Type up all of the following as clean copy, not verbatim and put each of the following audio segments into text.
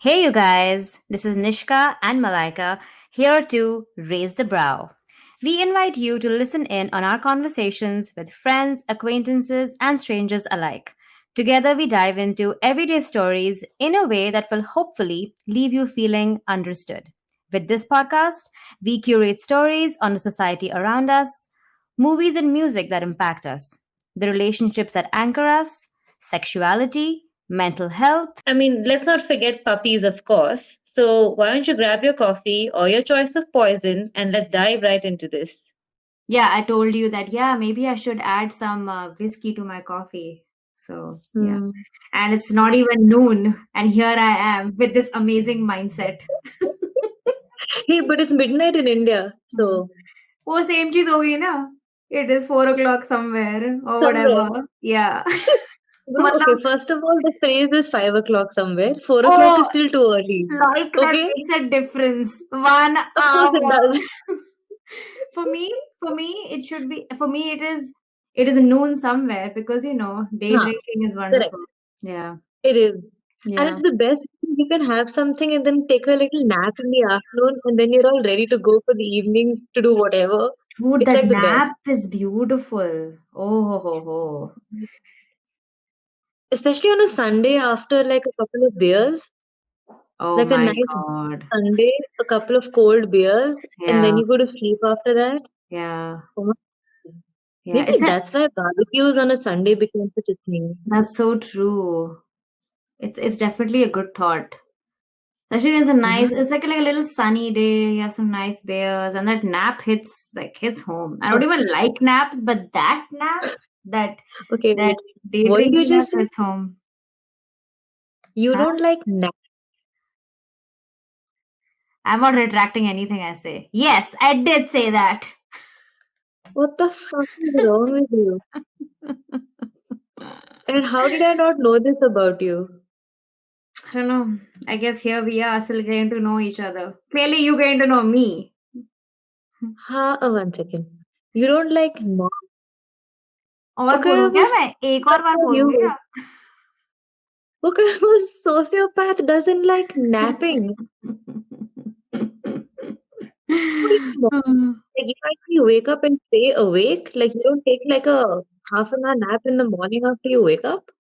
Hey, you guys, this is Nishka and Malaika here to raise the brow. We invite you to listen in on our conversations with friends, acquaintances, and strangers alike. Together, we dive into everyday stories in a way that will hopefully leave you feeling understood. With this podcast, we curate stories on the society around us, movies and music that impact us, the relationships that anchor us, sexuality, mental health. I mean, let's not forget puppies, of course. So, why don't you grab your coffee or your choice of poison and let's dive right into this? Yeah, I told you that, yeah, maybe I should add some whiskey to my coffee. So, yeah. Hmm. And it's not even noon. And here I am with this amazing mindset. Hey, but it's midnight in India, Hmm. so वो same चीज होगी ना. It is 4 o'clock somewhere or somewhere. whatever. Yeah. No, okay, मतलब, first of all, the phrase is 5 o'clock somewhere. 4 o'clock oh, is still too early. like that Okay? makes a difference. One Of course it hour. does. for me, it should be, for me, it is noon somewhere because, day Huh, drinking is correct. wonderful. Yeah. It is. And Yeah. it's the best. You can have something and then take a little nap in the afternoon, and then you're all ready to go for the evening to do whatever. Dude, It's that like the best. nap is beautiful. Oh, ho, ho, ho. Especially on a Sunday after like a couple of beers, Oh like a my nice God. Sunday, a couple of cold beers, and then Yeah, you go to sleep after that. yeah, Oh my God. yeah. Maybe that's why barbecues on a Sunday became such a thing. That's so true. It's definitely a good thought. Especially it's a Yeah. nice, it's like a little sunny day. You have some nice beers, and that nap hits home. I don't Oh, even like naps, but that nap, that okay, that wait. day What did you drinking nap just say? hits home. You Huh? don't like nap? I'm not retracting anything I say. Yes, I did say that. What the fuck is wrong with you? And how did I not know this about you? I don't know. I guess here we are still getting to know each other. Clearly, you getting to know me. One second. You don't like nap? और What kind बोलूं of a क्या मैं एक और sociopath bar are बोलूं you? क्या? What kind of a sociopath doesn't like napping? Like, if I see you wake up and stay awake, like you don't take like a half an hour nap in the morning after you wake up?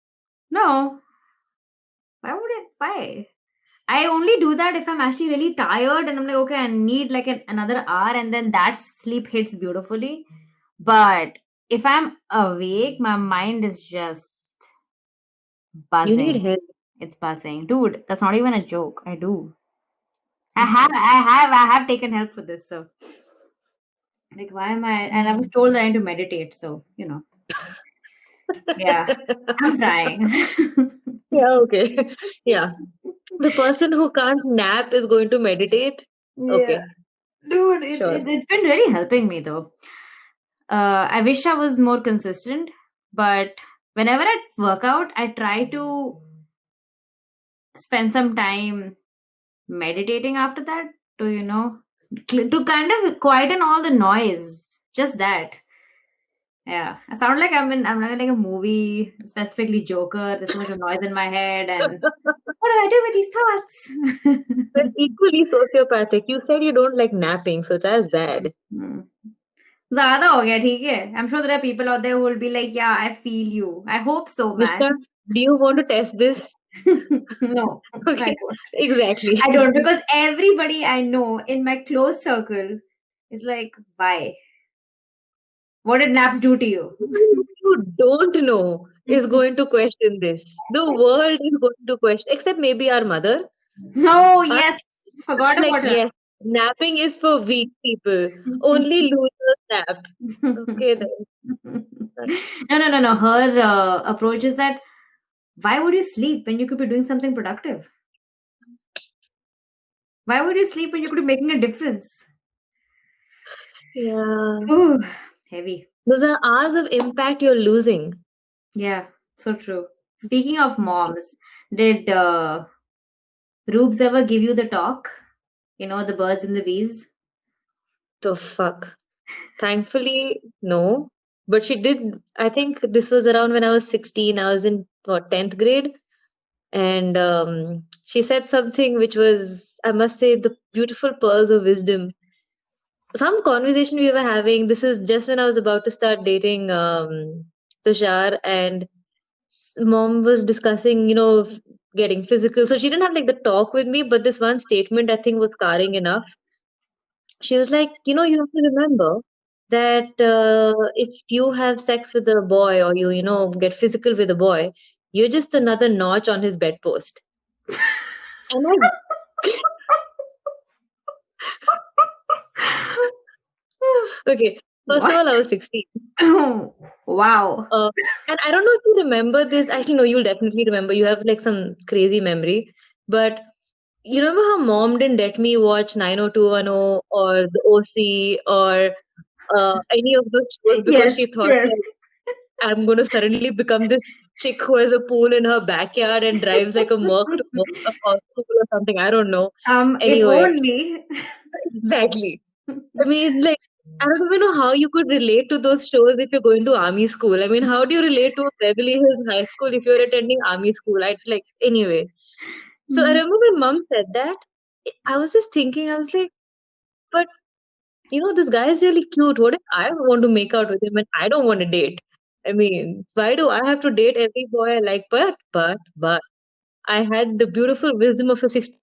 No, why would it? Why? I only do that if I'm actually really tired and I'm like, okay, I need like another hour, and then that sleep hits beautifully. But if I'm awake, my mind is just You need buzzing. help. It's buzzing. Dude, that's not even a joke. I do. Mhm. I have taken help for this. So, like, why am I? And I was told that I need to meditate. So, yeah, I'm trying. Yeah, okay. Yeah. The person who can't nap is going to meditate. Yeah, Okay, dude, sure. it's been really helping me though. I wish I was more consistent, but whenever I work out, I try to spend some time meditating after that to, to kind of quieten all the noise. Just that. Yeah, I sound like I'm like a movie, specifically Joker. There's so much of noise in my head, and what do I do with these But thoughts? equally sociopathic. You said you don't like napping, so it's as bad. Hmm. ज़्यादा हो गया, ठीक है? I'm sure there are people out there who will be like, "Yeah, I feel you." I hope so, man. Mishka, do you want to test this? No, I Okay, don't. exactly. I don't, because everybody I know in my close circle is like, "Why? What did naps do to you?" You don't know is going to question this. The world is going to question, except maybe our mother. No, Our yes, mother forgot is like, about her. yes, napping is for weak people. Only losers nap. Okay, then. No. Her approach is that, why would you sleep when you could be doing something productive? Why would you sleep when you could be making a difference? Yeah. Ooh, heavy. Those are hours of impact you're losing. Yeah, so true. Speaking of moms, did Rubes ever give you the talk? The birds and the bees? The fuck. Thankfully, no. But she did. I think this was around when I was 16. I was in what, 10th grade. and she said something which was, I must say, the beautiful pearls of wisdom. Some conversation we were having. This is just when I was about to start dating Tushar, and mom was discussing, getting physical. So she didn't have like the talk with me, but this one statement I think was scarring enough. She was like, you have to remember that if you have sex with a boy, or get physical with a boy, you're just another notch on his bedpost. And okay, first of What? all, I was 16. Wow. Uh, and I don't know if you remember this. Actually, no, you'll definitely remember. You have like some crazy memory. But you remember how mom didn't let me watch 90210 or the OC or any of those shows because Yes, she thought yes. like I'm going to suddenly become this chick who has a pool in her backyard and drives like a Merc to work or school or something. I don't know. If Anyway, only. exactly. I mean, like, I don't even know how you could relate to those shows if you're going to army school. I mean, how do you relate to a Beverly Hills high school if you're attending army school? I like anyway. So I Mm. remember my mom said that. I was just thinking, I was like, but this guy is really cute. What if I want to make out with him and I don't want to date? I mean, why do I have to date every boy I like? But I had the beautiful wisdom of a 16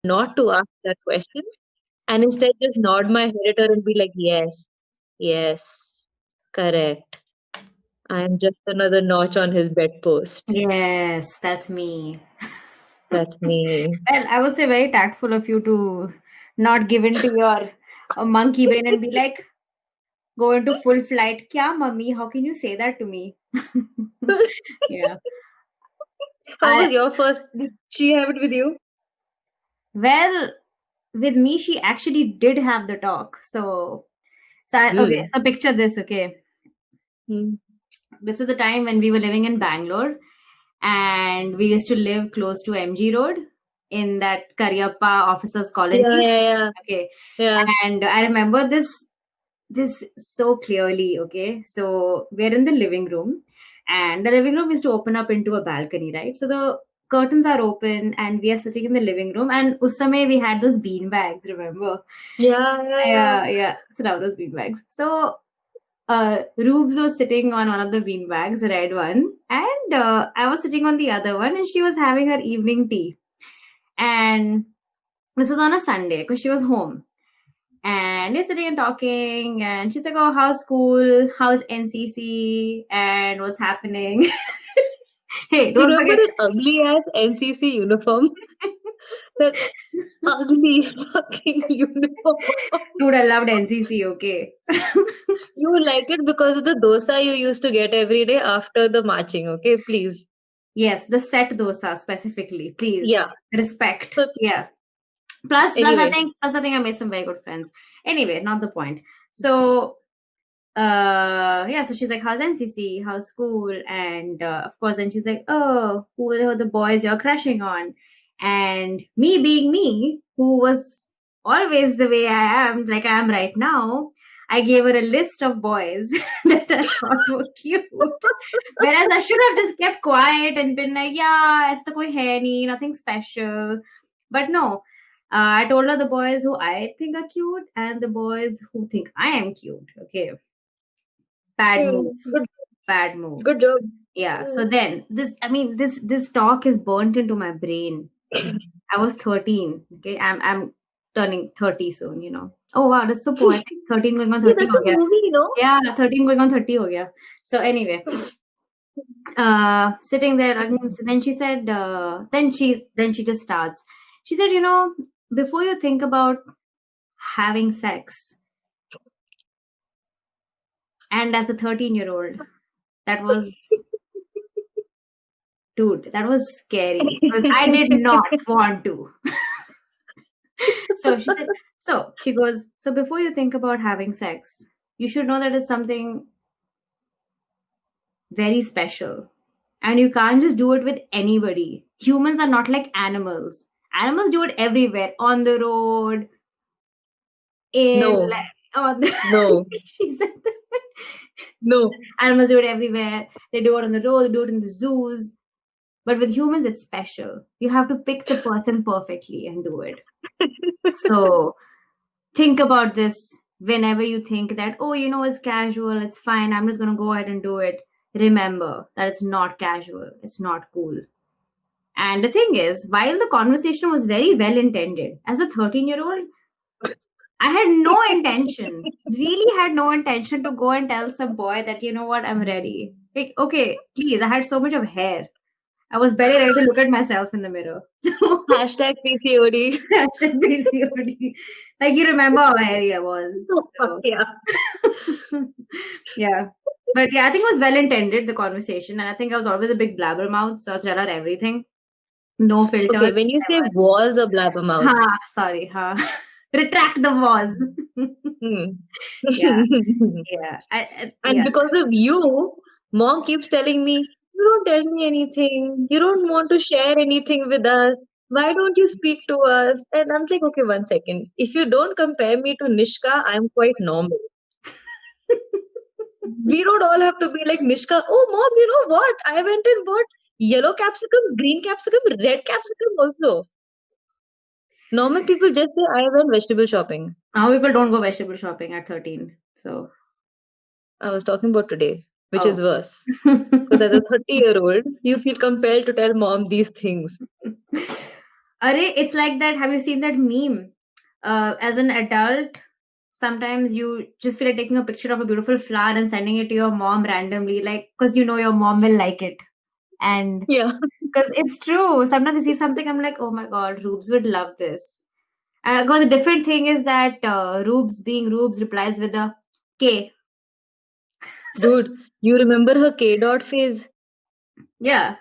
not to ask that question and instead just nod my head at her and be like, yes, yes, correct. I am just another notch on his bedpost. Yes, that's me. That's me. Well, I would say very tactful of you to not give in to your monkey brain and be like, go into full flight. Kya, mummy? How can you say that to me? Yeah. How I was your first? Did she have it with you? Well, with me, she actually did have the talk. Okay. Hmm. So picture this. Okay, Hmm. this is the time when we were living in Bangalore, and we used to live close to MG Road in that Karyappa officers Yeah, colony. yeah, yeah. Okay, Yeah. and I remember this so clearly. Okay, so we're in the living room, and the living room used to open up into a balcony, right? So the curtains are open, and we are sitting in the living room. And us samay we had those bean bags. Remember? Yeah, yeah, yeah. Yeah, yeah. So now those bean bags. So Rubes was sitting on one of the bean bags, the red one, and I was sitting on the other one, and she was having her evening tea. And this was on a Sunday because she was home. And we're sitting and talking, and she's like, "Oh, how's school? How's NCC? And what's happening?" Hey, You don't remember forget. that ugly ass NCC uniform? That ugly fucking uniform. Dude, I loved NCC. Okay. You liked it because of the dosa you used to get every day after the marching, okay? Please. Yes, the set dosa specifically, please. Yeah. Respect. So, Yeah. Plus I anyway, think I made some very good friends. Anyway, not the point. So yeah, so she's like, how's NCC, how's school? And of course, then she's like, oh, who are the boys you're crushing on? And me being me, who was always the way I am, like I am right now, I gave her a list of boys that I thought were cute. Whereas I should have just kept quiet and been like, yeah, it's the koi hai nahi, nothing special. But no, I told her the boys who I think are cute and the boys who think I am cute. Okay, bad move, good, bad move. good job. Yeah. So then this talk is burnt into my brain. I was 13. Okay, I'm turning 30 soon. Oh wow, that's so poetic. 13 going on Yeah, 30 that's a ho gaya. movie. Yeah, 13 going on 30 ho gaya. So anyway, sitting there again. So then she said, then she just starts. She said, before you think about having sex, and as a 13-year-old, that was, dude, that was scary because I did not want to. So she goes, so before you think about having sex, you should know that it's something very special. And you can't just do it with anybody. Humans are not like animals. Animals do it everywhere, on the road, in No, like, on the no, she said that. no. Animals do it everywhere. They do it on the road, they do it in the zoos. But with humans, it's special. You have to pick the person perfectly and do it. So think about this whenever you think that, oh, it's casual, it's fine, I'm just going to go ahead and do it. Remember that it's not casual, it's not cool. And the thing is, while the conversation was very well intended, as a 13-year-old, I had no intention, really had no intention to go and tell some boy that, you know what, I'm ready. Like, okay, please, I had so much of hair. I was barely ready to look at myself in the mirror. So, Hashtag PCOD. hashtag PCOD. Like, you remember how hairy I was. So, Yeah. yeah. But yeah, I think it was well intended, the conversation. And I think I was always a big blabbermouth. So I was tell her everything. No Okay, filters. when you say was a blabbermouth. Ha, sorry. Ha. Retract the was. Hmm. Yeah. Yeah. And Yeah. because of you, mom keeps telling me, you don't tell me anything. You don't want to share anything with us. Why don't you speak to us? And I'm like, okay, one second. If you don't compare me to Nishka, I'm quite normal. We don't all have to be like Nishka. Oh, mom, you know what? I went and bought yellow capsicum, green capsicum, red capsicum also. Normal people just say, I went vegetable shopping. Now people don't go vegetable shopping at 13. So, I was talking about today, which is oh. worse. Because as a 30-year-old, you feel compelled to tell mom these things. It's like that. Have you seen that meme? As an adult, sometimes you just feel like taking a picture of a beautiful flower and sending it to your mom randomly, like, because you know your mom will like it. And Yeah. because it's true. Sometimes I see something, I'm like, oh my God, Rubes would love this. Because the different thing is that Rubes, being Rubes, replies with a K. Dude, you remember her K dot phase? Yeah,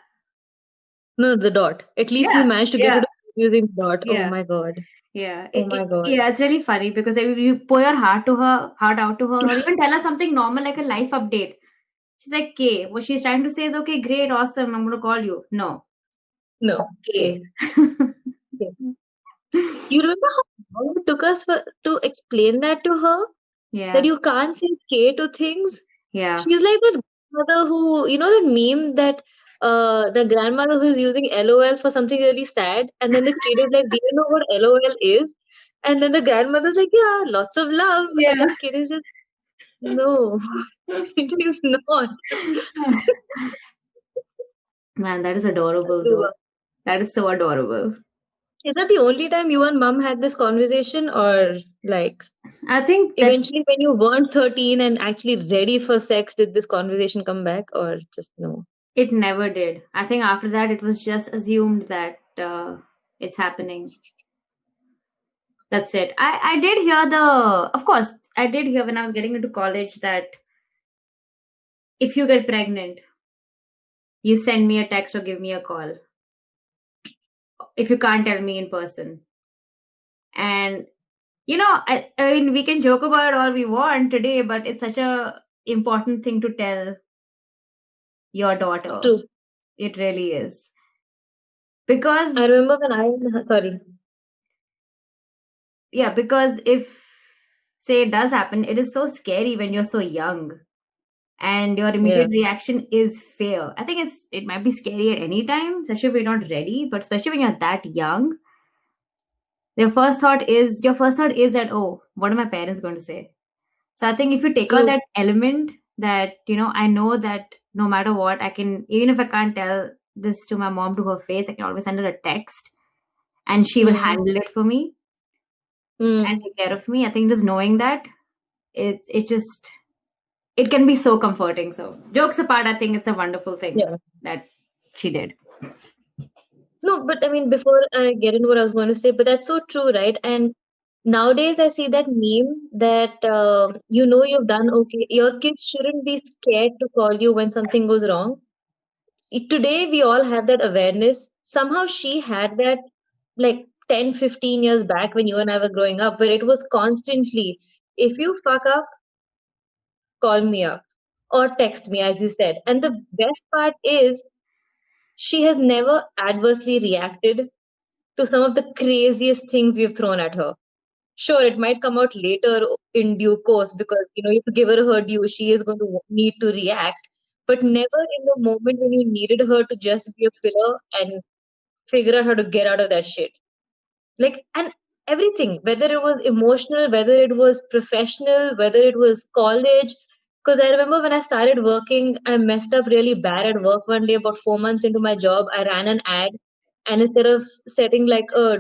No, the dot. At least we yeah, managed to get her yeah, to using dot. Oh yeah. my god. Yeah, Oh my god. yeah, it's really funny because if you pour your heart out to her, or even tell her something normal like a life update. She's like, "K." What she's trying to say is, "Okay, great, awesome. I'm gonna call you." No, No. K. Okay. Okay. You remember how long it took us to explain that to her? That Yeah, you can't say K to things? yeah, She's like that grandmother who, you know, the meme that the grandmother who's using LOL for something really sad, and then the kid is like, do you know what LOL is? And then the grandmother's like, yeah, lots of love. And yeah. the kid is just, no, it is not. Man, that is adorable So, though. That is so adorable. is that the only time you and mom had this conversation, or like I think that eventually when you weren't 13 and actually ready for sex, did this conversation come back, or just no? it never did. I think after that, it was just assumed that it's happening. That's it. I did hear of course, I did hear when I was getting into college that if you get pregnant, you send me a text or give me a call if you can't tell me in person. And I mean, we can joke about it all we want today, but it's such a important thing to tell your daughter. True. It really is. I Because remember when sorry. yeah, because if say it does happen, it is so scary when you're so young and your Yeah. immediate reaction is fear. I think it might be scary at any time, especially if you're not ready, but especially when you're that young, your first thought is that, oh, what are my parents going to say? So I think if you take out True. that element that, I know that no matter what, I can, even if I can't tell this to my mom to her face, I can always send her a text and she will Hmm. handle it for me and Hmm. take care of me. I think just knowing that it can be so comforting. So jokes apart, I think it's a wonderful thing Yeah. that she did. No, but I mean, before I get into what I was going to say, but that's so true, right? And nowadays I see that meme that you know you've done okay. Your kids shouldn't be scared to call you when something goes wrong. Today we all have that awareness. Somehow she had that like 10, 15 years back when you and I were growing up, where it was constantly, if you fuck up, call me up or text me, as you said. And the best part is she has never adversely reacted to some of the craziest things we've thrown at her. Sure, it might come out later in due course because you have to give her due. She is going to need to react. but never in the moment when you needed her to just be a pillar and figure out how to get out of that shit. Like, and everything, whether it was emotional, whether it was professional, whether it was college. Because I remember when I started working, I messed up really bad at work one day. About 4 months into my job, I ran an ad, and instead of setting like a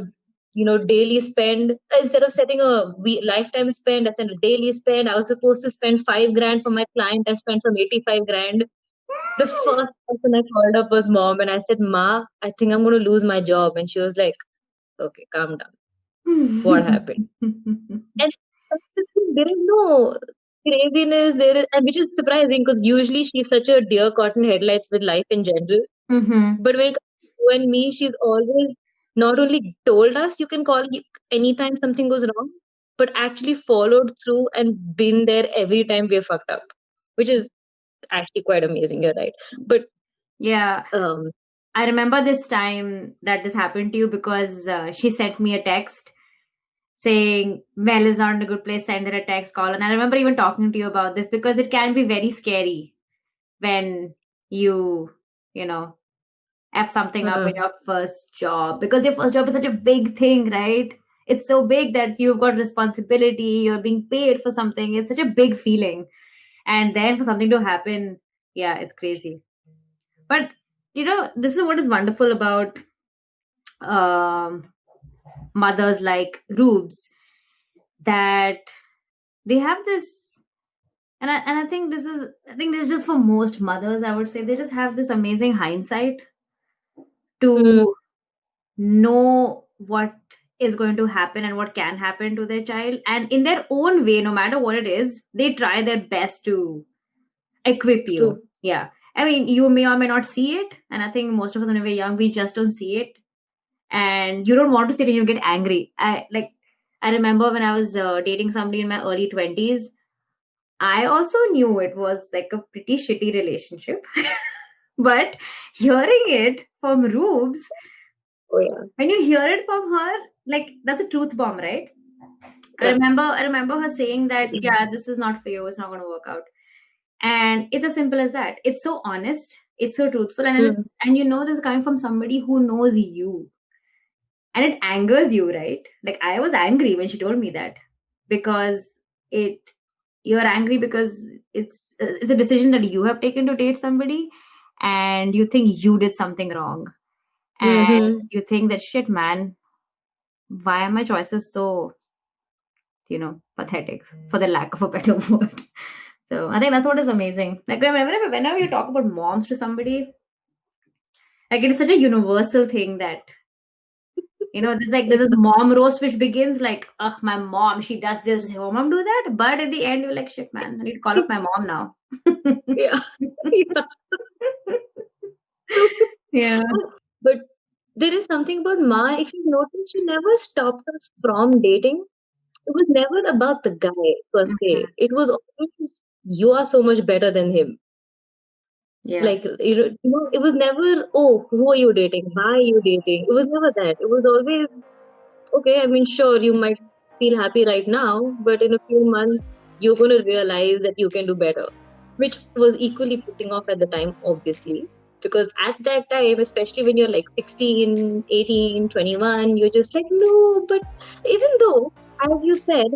daily spend, instead of setting a lifetime spend, I said a daily spend. I was supposed to spend 5 grand for my client. I spent some 85 grand. The first person I called up was mom, and I said, "Ma, I think I'm going to lose my job." And she was like, "Okay, calm down. What happened?" And there is no craziness there is, and which is surprising because usually she's such a deer caught in headlights with life in general. Mm-hmm. But when it comes to you and me, she's always not only told us you can call anytime something goes wrong, but actually followed through and been there every time we're fucked up, which is actually quite amazing. You're right. But Yeah. um, I remember this time that this happened to you because she sent me a text saying Mel is not in a good place, send her a text, call. And I remember even talking to you about this because it can be very scary when you know, F something up in mm, your first job, because your first job is such a big thing, right? It's so big that you've got responsibility, you're being paid for something. It's such a big feeling. And then for something to happen, yeah, it's crazy. But this is what is wonderful about um, mothers like Rubes, that they have this, and I think this is just for most mothers, I would say. They just have this amazing hindsight mm, to know what is going to happen and what can happen to their child, and in their own way, no matter what it is, they try their best to equip you. true. Yeah, I mean, you may or may not see it, and I think most of us when we're young, we just don't see it, and you don't want to see it and you get angry. I remember when I was dating somebody in my early 20s, I also knew it was like a pretty shitty relationship. But hearing it from Rubes, Oh yeah, when you hear it from her, like, that's a truth bomb, right? yeah. I remember her saying that, yeah, this is not for you, it's not going to work out. And it's as simple as that. It's so honest, it's so truthful, Mm, and this is coming from somebody who knows you, and it angers you, right? Like, I was angry when she told me that, because it you're angry because it's a decision that you have taken to date somebody, and you think you did something wrong, and mm-hmm. you think that, shit, man, why are my choices so pathetic, for the lack of a better word. So I think that's what is amazing. Like, whenever you talk about moms to somebody, like, it is such a universal thing that there's a mom roast which begins like, ugh, my mom, she does this, her mom do that, but at the end you're like, shit, man, I need to call up my mom now. Yeah, yeah, true. Yeah. But there is something about Ma. If you notice, she never stopped us from dating. It was never about the guy per Mhm. se. It was always, you are so much better than him. Yeah. Like, it was never, oh, who are you dating? Why are you dating? It was never that. It was always, okay, I mean, sure, you might feel happy right now, but in a few months, you're going to realize that you can do better, which was equally putting off at the time, obviously. Because at that time, especially when you're like 16, 18, 21, you're just like, no, but even though, as you said,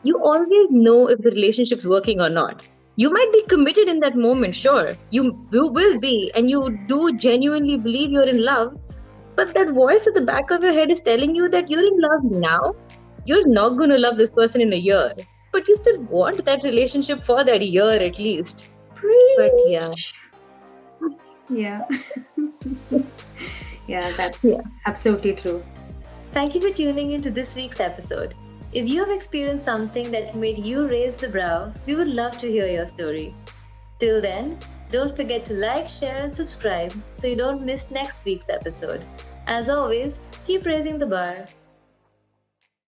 you always know if the relationship's working or not. You might be committed in that moment, sure. You will be, and you do genuinely believe you're in love, but that voice at the back of your head is telling you that you're in love now. You're not going to love this person in a year, but you still want that relationship for that year at least. But yeah, Preach. Yeah. Yeah, that's yeah. absolutely true. Thank you for tuning into this week's episode. If you have experienced something that made you raise the brow, we would love to hear your story. Till then, don't forget to like, share, and subscribe so you don't miss next week's episode. As always, keep raising the bar.